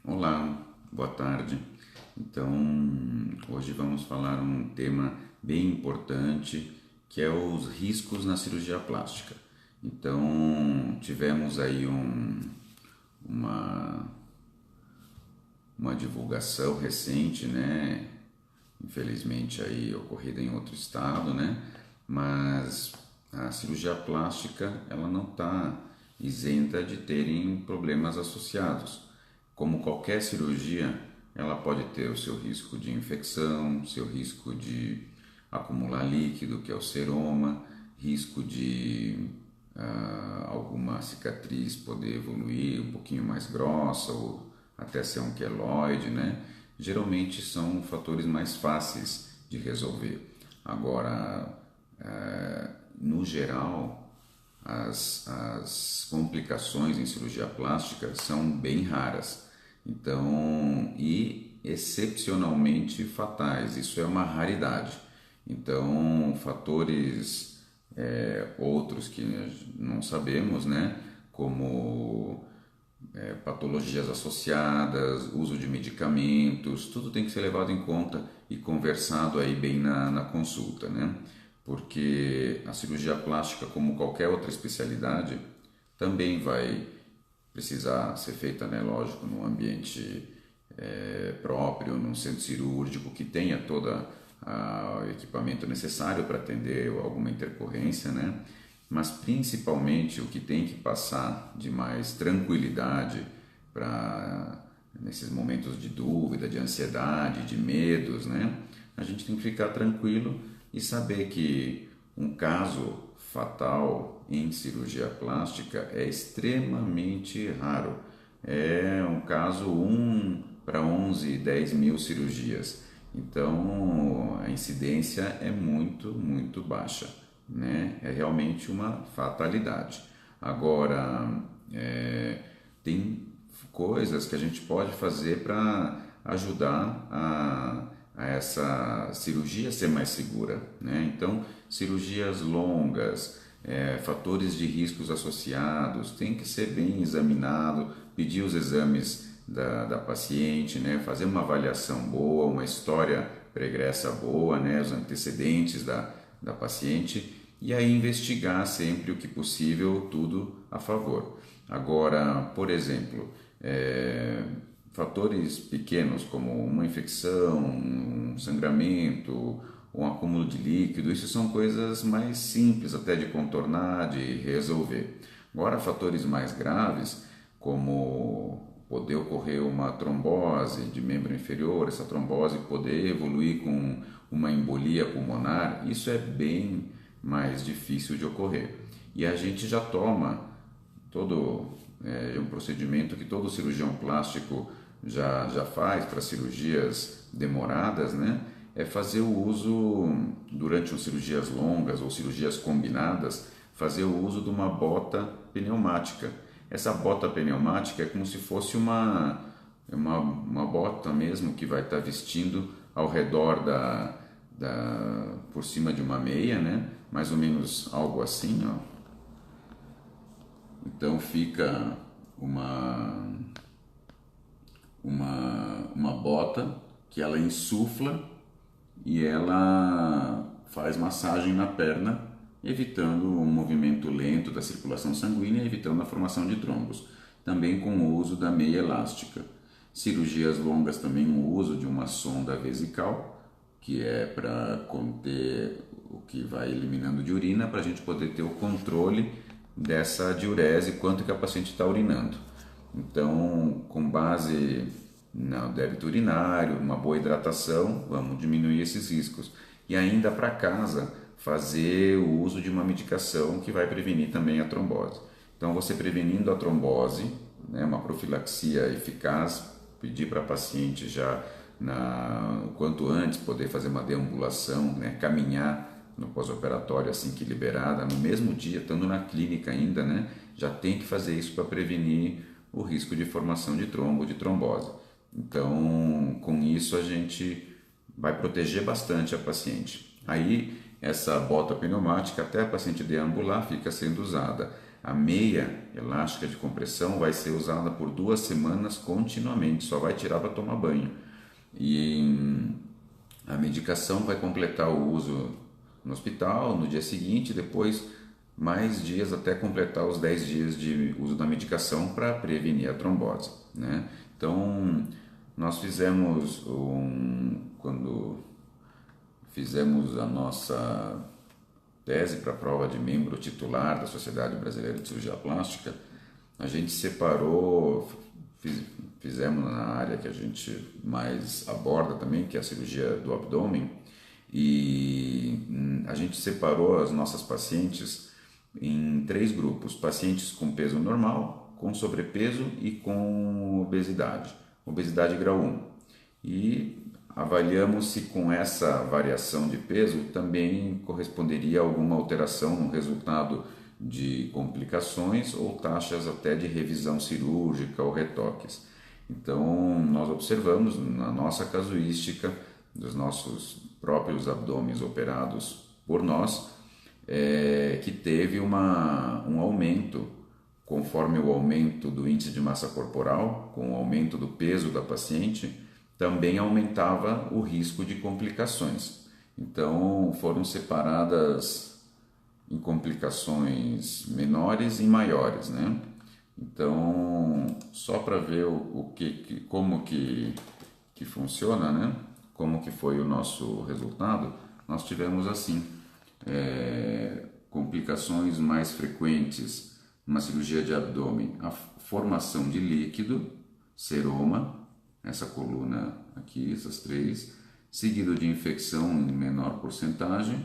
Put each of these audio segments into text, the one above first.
Olá, boa tarde. Então, hoje vamos falar um tema bem importante que é os riscos na cirurgia plástica. Então, tivemos aí uma, uma divulgação recente, né? Infelizmente aí ocorrida em outro estado, né? Mas a cirurgia plástica ela não está isenta de terem problemas associados. Como qualquer cirurgia, ela pode ter o seu risco de infecção, seu risco de acumular líquido, que é o seroma, risco de alguma cicatriz poder evoluir um pouquinho mais grossa ou até ser um queloide, né? Geralmente são fatores mais fáceis de resolver. Agora, no geral, as complicações em cirurgia plástica são bem raras. Então, e excepcionalmente fatais, isso é uma raridade. Então, fatores outros que não sabemos, né? Como patologias associadas, uso de medicamentos, tudo tem que ser levado em conta e conversado aí bem na consulta, né? Porque a cirurgia plástica, como qualquer outra especialidade, também vai precisar ser feita, né, lógico, num ambiente próprio, num centro cirúrgico que tenha todo o equipamento necessário para atender alguma intercorrência, né? Mas principalmente o que tem que passar de mais tranquilidade para nesses momentos de dúvida, de ansiedade, de medos, né? A gente tem que ficar tranquilo e saber que um caso fatal em cirurgia plástica é extremamente raro. É um caso 1 para 11, 10 mil cirurgias. Então a incidência é muito baixa, né? É realmente uma fatalidade. Agora, tem coisas que a gente pode fazer para ajudar a essa cirurgia ser mais segura, né? Então, cirurgias longas, fatores de riscos associados, tem que ser bem examinado, pedir os exames da paciente, né? Fazer uma avaliação boa, uma história pregressa boa, né? Os antecedentes da paciente e aí investigar sempre o que possível, tudo a favor. Agora, por exemplo, fatores pequenos como uma infecção, um sangramento, um acúmulo de líquido, isso são coisas mais simples até de contornar, de resolver. Agora, fatores mais graves, como poder ocorrer uma trombose de membro inferior, essa trombose poder evoluir com uma embolia pulmonar, isso é bem mais difícil de ocorrer. E a gente já toma todo um procedimento que todo cirurgião plástico já faz para cirurgias demoradas, né? É fazer o uso, durante cirurgias longas ou cirurgias combinadas, fazer o uso de uma bota pneumática. Essa bota pneumática é como se fosse uma bota mesmo que vai estar vestindo ao redor por cima de uma meia, né? Mais ou menos algo assim, ó. Então fica uma bota que ela insufla e ela faz massagem na perna, evitando o movimento lento da circulação sanguínea, evitando a formação de trombos. Também com o uso da meia elástica. Cirurgias longas também o uso de uma sonda vesical, que é para conter o que vai eliminando de urina, para a gente poder ter o controle dessa diurese, quanto que a paciente está urinando. Então, com base no débito urinário, uma boa hidratação, vamos diminuir esses riscos. E ainda para casa, fazer o uso de uma medicação que vai prevenir também a trombose. Então, você prevenindo a trombose, né, uma profilaxia eficaz, pedir para a paciente já o quanto antes poder fazer uma deambulação, né, caminhar no pós-operatório assim que liberada, no mesmo dia, estando na clínica ainda, né, já tem que fazer isso para prevenir o risco de formação de trombo, de trombose. Então, com isso a gente vai proteger bastante a paciente. Aí, essa bota pneumática, até a paciente deambular, fica sendo usada. A meia elástica de compressão vai ser usada por 2 semanas continuamente, só vai tirar para tomar banho. E a medicação vai completar o uso no hospital, no dia seguinte, depois mais dias até completar os 10 dias de uso da medicação para prevenir a trombose, né? Então, nós fizemos quando fizemos a nossa tese para a prova de membro titular da Sociedade Brasileira de Cirurgia Plástica, a gente separou, fizemos na área que a gente mais aborda também, que é a cirurgia do abdômen, e a gente separou as nossas pacientes em 3 grupos: pacientes com peso normal, com sobrepeso e com obesidade grau 1. E avaliamos se com essa variação de peso também corresponderia a alguma alteração no resultado de complicações ou taxas até de revisão cirúrgica ou retoques. Então, nós observamos na nossa casuística dos nossos próprios abdômenes operados por nós, que teve um aumento conforme o aumento do índice de massa corporal, com o aumento do peso da paciente, também aumentava o risco de complicações. Então, foram separadas em complicações menores e maiores, né? Então, só para ver como que funciona, né? Como que foi o nosso resultado, nós tivemos assim, complicações mais frequentes numa cirurgia de abdômen: a formação de líquido, seroma, essa coluna aqui, essas 3, seguido de infecção em menor porcentagem,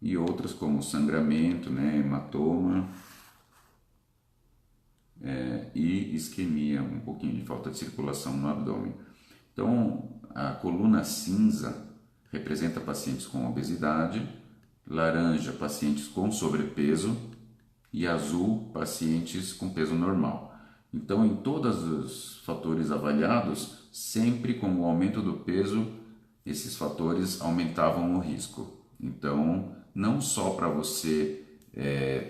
e outras como sangramento, né, hematoma, e isquemia, um pouquinho de falta de circulação no abdômen. Então, a coluna cinza representa pacientes com obesidade, laranja, pacientes com sobrepeso, e azul, pacientes com peso normal. Então, em todos os fatores avaliados, sempre com o aumento do peso, esses fatores aumentavam o risco. Então, não só para você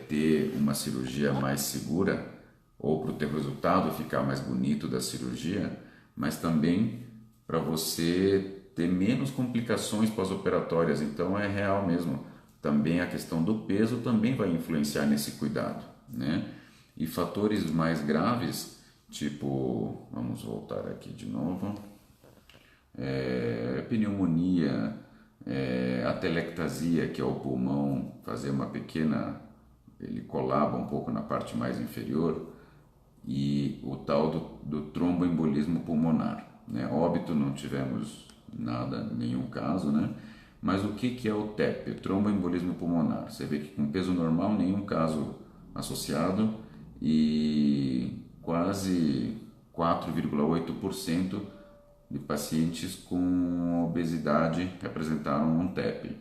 ter uma cirurgia mais segura, ou para o teu resultado ficar mais bonito da cirurgia, mas também para você ter menos complicações pós-operatórias. Então, é real mesmo. Também a questão do peso também vai influenciar nesse cuidado, né? E fatores mais graves, tipo, vamos voltar aqui de novo, pneumonia, atelectasia, que é o pulmão fazer uma pequena, ele colaba um pouco na parte mais inferior, e o tal do tromboembolismo pulmonar, né? Óbito não tivemos nada, nenhum caso, né? Mas o que é o TEP, tromboembolismo pulmonar? Você vê que com peso normal nenhum caso associado, e quase 4,8% de pacientes com obesidade representaram um TEP,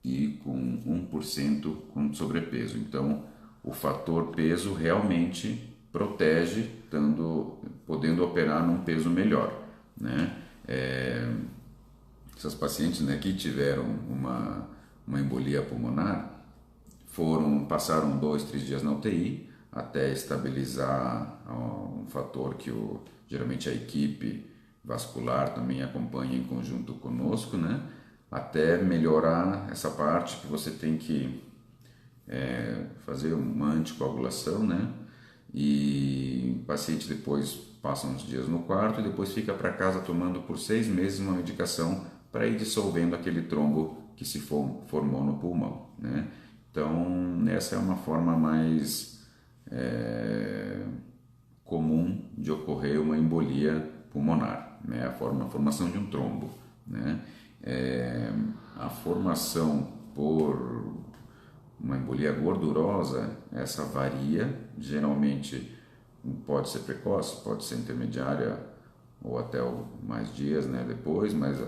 e com 1% com sobrepeso. Então, o fator peso realmente protege, podendo operar num peso melhor, né? Essas pacientes, né, que tiveram uma embolia pulmonar passaram 2, 3 dias na UTI até estabilizar um fator que geralmente a equipe vascular também acompanha em conjunto conosco, né? Até melhorar essa parte que você tem que fazer uma anticoagulação, né? E o paciente depois passa uns dias no quarto e depois fica para casa tomando por 6 meses uma medicação para ir dissolvendo aquele trombo que se formou no pulmão, né? Então, essa é uma forma mais comum de ocorrer uma embolia pulmonar, né? A formação de um trombo, né? A formação por uma embolia gordurosa, essa varia, geralmente pode ser precoce, pode ser intermediária ou até mais dias, né, depois, mas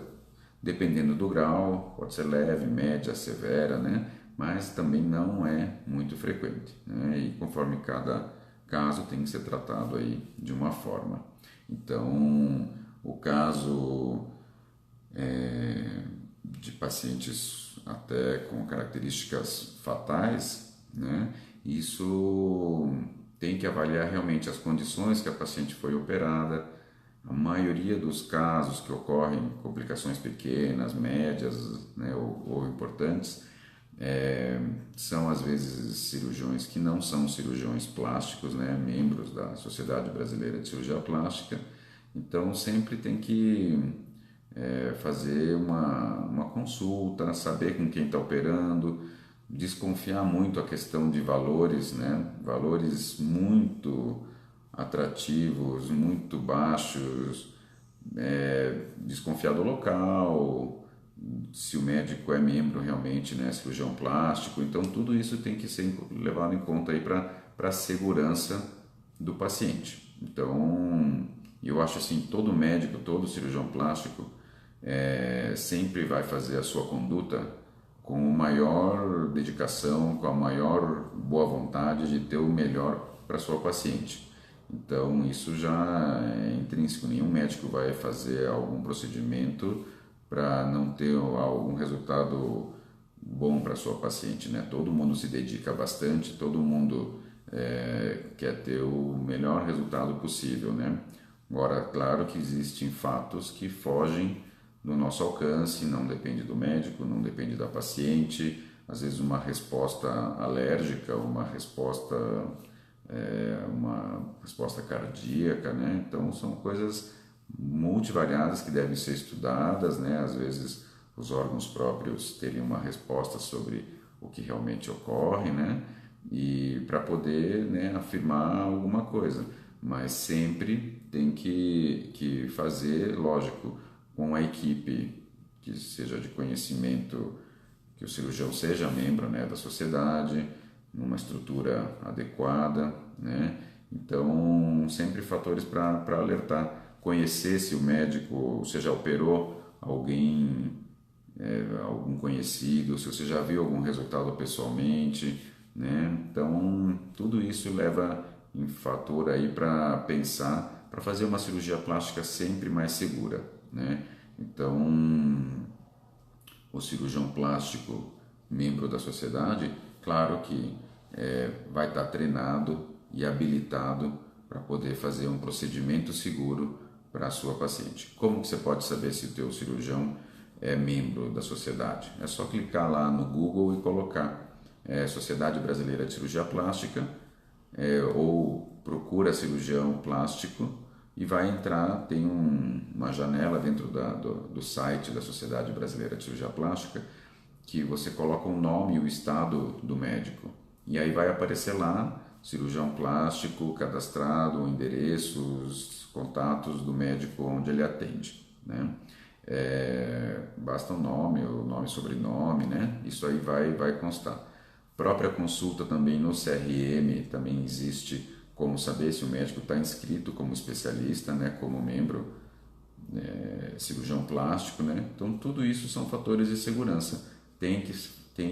dependendo do grau, pode ser leve, média, severa, né? Mas também não é muito frequente, né? E conforme cada caso tem que ser tratado aí de uma forma. Então, o caso de pacientes até com características fatais, né? Isso tem que avaliar realmente as condições que a paciente foi operada. A maioria dos casos que ocorrem complicações pequenas, médias, né, ou importantes, são às vezes cirurgiões que não são cirurgiões plásticos, né, membros da Sociedade Brasileira de Cirurgia Plástica. Então sempre tem que fazer uma consulta, saber com quem está operando, desconfiar muito a questão de valores, né, valores muito atrativos, muito baixos, desconfiar do local, se o médico é membro realmente, né, cirurgião plástico. Então tudo isso tem que ser levado em conta aí para a segurança do paciente. Então eu acho assim, todo médico, todo cirurgião plástico sempre vai fazer a sua conduta com a maior dedicação, com a maior boa vontade de ter o melhor para sua paciente. Então isso já é intrínseco, nenhum médico vai fazer algum procedimento para não ter algum resultado bom para sua paciente, né? Todo mundo se dedica bastante, todo mundo quer ter o melhor resultado possível, né? Agora, claro que existem fatos que fogem do nosso alcance, não depende do médico, não depende da paciente, às vezes uma resposta alérgica, uma resposta cardíaca, né? Então são coisas multivariadas que devem ser estudadas, né? Às vezes os órgãos próprios terem uma resposta sobre o que realmente ocorre, né? E para poder, né, afirmar alguma coisa, mas sempre tem que fazer, lógico, com a equipe que seja de conhecimento, que o cirurgião seja membro, né, da sociedade, numa estrutura adequada, né? Então, sempre fatores para alertar, conhecer se o médico, você já operou alguém, algum conhecido, se você já viu algum resultado pessoalmente, né? Então, tudo isso leva em fator aí para pensar, para fazer uma cirurgia plástica sempre mais segura, né? Então, o cirurgião plástico, membro da sociedade, claro que vai estar treinado e habilitado para poder fazer um procedimento seguro para a sua paciente. Como que você pode saber se o teu cirurgião é membro da sociedade? É só clicar lá no Google e colocar Sociedade Brasileira de Cirurgia Plástica ou procura cirurgião plástico e vai entrar, tem uma janela dentro do site da Sociedade Brasileira de Cirurgia Plástica que você coloca o nome e o estado do médico e aí vai aparecer lá cirurgião plástico cadastrado, o endereço, os contatos do médico onde ele atende, né? Basta o nome e sobrenome, né? Isso aí vai constar. Própria consulta também no CRM também existe como saber se o médico está inscrito como especialista, né, como membro, cirurgião plástico, né? Então tudo isso são fatores de segurança. Tem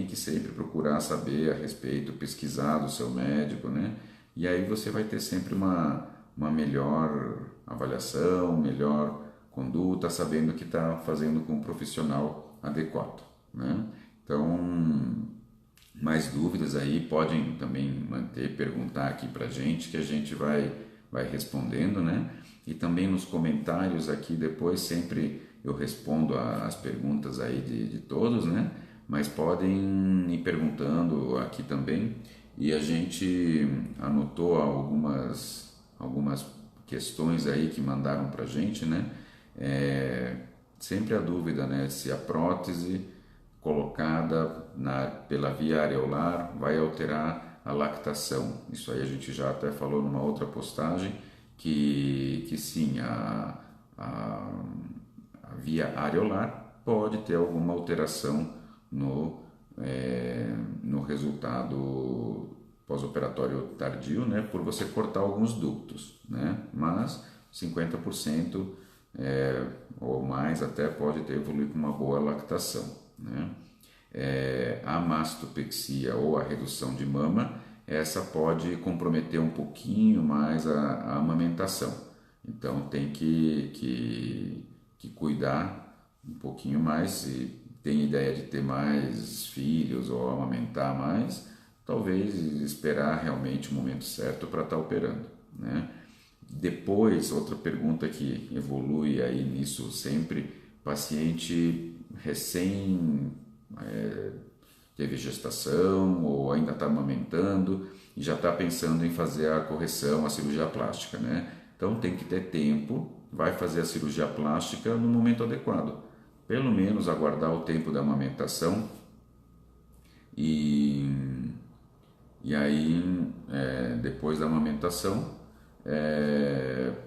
que sempre procurar saber a respeito, pesquisar do seu médico, né? E aí você vai ter sempre uma melhor avaliação, melhor conduta, sabendo que está fazendo com um profissional adequado, né? Então, mais dúvidas aí podem também manter, perguntar aqui para a gente que a gente vai respondendo, né? E também nos comentários aqui depois sempre eu respondo as perguntas aí de todos, né? Mas podem ir perguntando aqui também e a gente anotou algumas questões aí que mandaram para a gente, né? Sempre a dúvida, né? Se a prótese colocada pela via areolar vai alterar a lactação. Isso aí a gente já até falou numa outra postagem que sim, a via areolar pode ter alguma alteração no resultado pós-operatório tardio, né, por você cortar alguns ductos, né, mas 50% ou mais até pode ter evoluído com uma boa lactação, né. A mastopexia ou a redução de mama, essa pode comprometer um pouquinho mais a amamentação, então tem que cuidar um pouquinho mais. Se tem ideia de ter mais filhos ou amamentar mais, talvez esperar realmente o momento certo para estar operando, né? Depois, outra pergunta que evolui aí nisso sempre, paciente recém teve gestação ou ainda está amamentando e já está pensando em fazer a correção, a cirurgia plástica, né? Então tem que ter tempo, vai fazer a cirurgia plástica no momento adequado. Pelo menos aguardar o tempo da amamentação e, e aí depois da amamentação,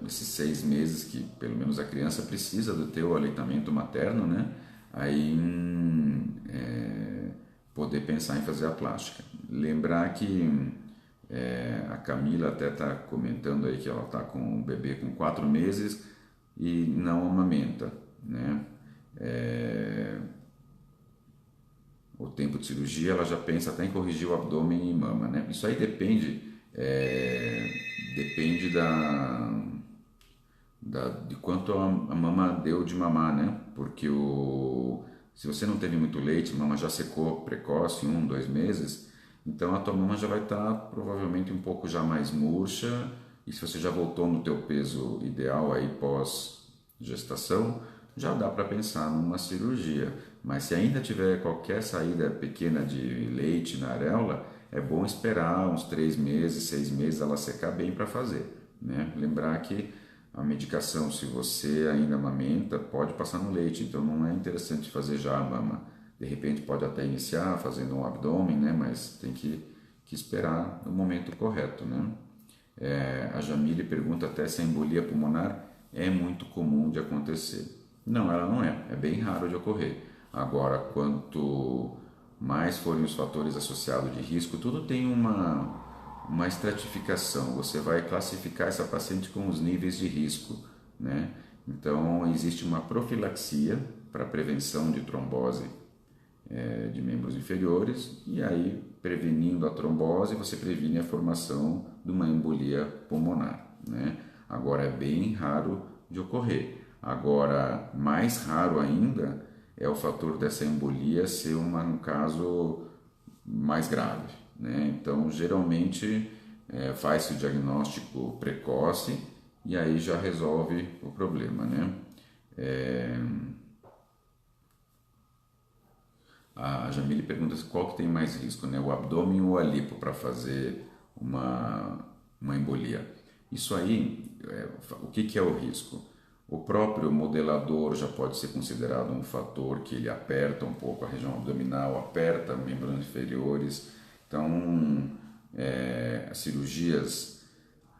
esses 6 meses que pelo menos a criança precisa do teu aleitamento materno, né? Aí poder pensar em fazer a plástica. Lembrar que a Camila até está comentando aí que ela está com o bebê com 4 meses e não amamenta, né? O tempo de cirurgia ela já pensa até em corrigir o abdômen e mama, né? Isso aí depende de quanto a mama deu de mamar, né? Porque se você não teve muito leite, a mama já secou precoce, 1, 2 meses, então a tua mama já vai estar provavelmente um pouco já mais murcha, e se você já voltou no teu peso ideal aí pós gestação, já dá para pensar numa cirurgia. Mas se ainda tiver qualquer saída pequena de leite na areola, é bom esperar uns 3 meses, 6 meses ela secar bem para fazer, né? Lembrar que a medicação, se você ainda amamenta, pode passar no leite, então não é interessante fazer já a mama. De repente pode até iniciar fazendo um abdômen, né? Mas tem que esperar o momento correto, né? A Jamile pergunta até se a embolia pulmonar é muito comum de acontecer. Não, ela não é bem raro de ocorrer. Agora, quanto mais forem os fatores associados de risco, tudo tem uma estratificação. Você vai classificar essa paciente com os níveis de risco, né? Então, existe uma profilaxia para prevenção de trombose de membros inferiores, e aí, prevenindo a trombose, você previne a formação de uma embolia pulmonar, né? Agora, é bem raro de ocorrer. Agora, mais raro ainda é o fator dessa embolia ser um caso mais grave, né? Então, geralmente, faz-se o diagnóstico precoce e aí já resolve o problema, né? A Jamile pergunta qual que tem mais risco, né? O abdômen ou a lipo para fazer uma embolia. Isso aí, o que é o risco? O próprio modelador já pode ser considerado um fator que ele aperta um pouco a região abdominal, aperta membros inferiores. Então, as cirurgias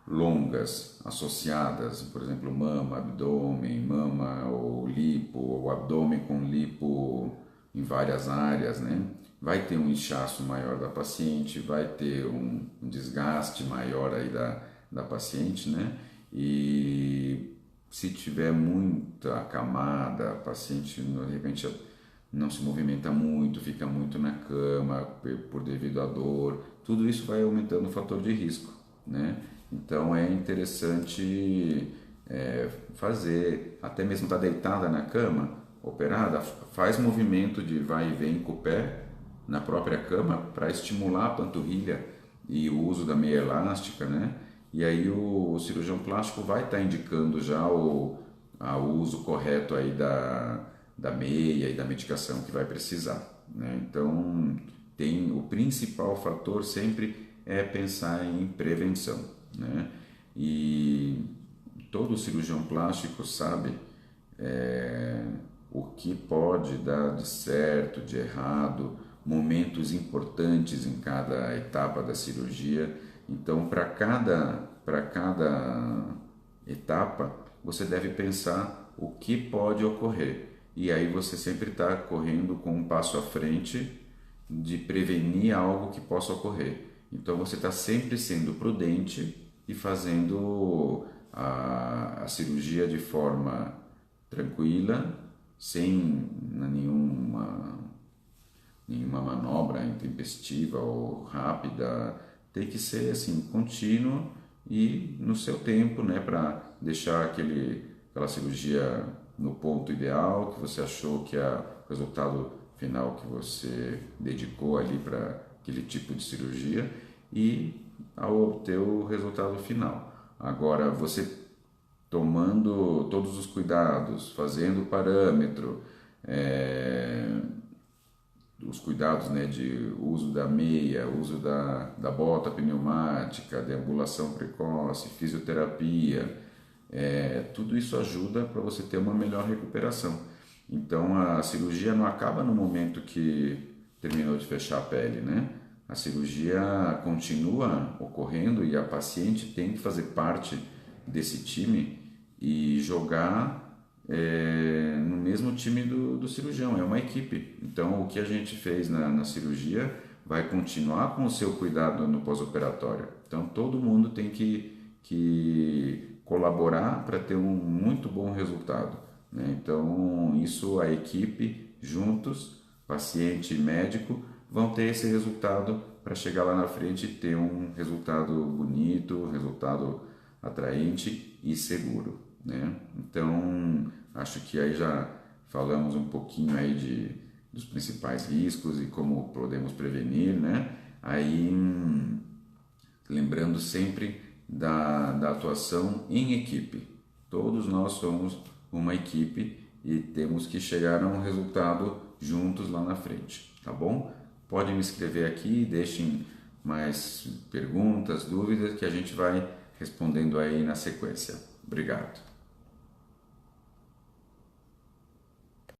longas associadas, por exemplo, mama, abdômen, mama ou lipo, ou abdômen com lipo em várias áreas, né? Vai ter um inchaço maior da paciente, vai ter um desgaste maior aí da paciente, né? E se tiver muita camada, a paciente de repente não se movimenta muito, fica muito na cama por devido à dor, tudo isso vai aumentando o fator de risco, né? Então é interessante fazer, até mesmo estar deitada na cama, operada, faz movimento de vai e vem com o pé na própria cama para estimular a panturrilha e o uso da meia elástica, né? E aí o cirurgião plástico vai estar indicando já o uso correto aí da meia e da medicação que vai precisar, né? Então, o principal fator sempre é pensar em prevenção, né? E todo cirurgião plástico sabe o que pode dar de certo, de errado, momentos importantes em cada etapa da cirurgia. Então, para cada etapa, você deve pensar o que pode ocorrer. E aí você sempre está correndo com um passo à frente de prevenir algo que possa ocorrer. Então, você está sempre sendo prudente e fazendo a cirurgia de forma tranquila, sem nenhuma manobra intempestiva ou rápida. Tem que ser assim, contínuo e no seu tempo, né, para deixar aquela cirurgia no ponto ideal, que você achou que é o resultado final que você dedicou ali para aquele tipo de cirurgia e ao obter o resultado final. Agora, você tomando todos os cuidados, fazendo o parâmetro, os cuidados, né, de uso da meia, uso da bota pneumática, deambulação precoce, fisioterapia, tudo isso ajuda para você ter uma melhor recuperação. Então a cirurgia não acaba no momento que terminou de fechar a pele, né? A cirurgia continua ocorrendo e a paciente tem que fazer parte desse time e jogar no mesmo time do cirurgião, é uma equipe. Então, o que a gente fez na cirurgia vai continuar com o seu cuidado no pós-operatório. Então, todo mundo tem que colaborar para ter um muito bom resultado, né? Então, isso a equipe, juntos, paciente e médico, vão ter esse resultado para chegar lá na frente e ter um resultado bonito, um resultado atraente e seguro, né? Então, acho que aí já falamos um pouquinho aí dos principais riscos e como podemos prevenir, né? Aí, lembrando sempre da atuação em equipe. Todos nós somos uma equipe e temos que chegar a um resultado juntos lá na frente, tá bom? Podem me escrever aqui, deixem mais perguntas, dúvidas que a gente vai respondendo aí na sequência. Obrigado.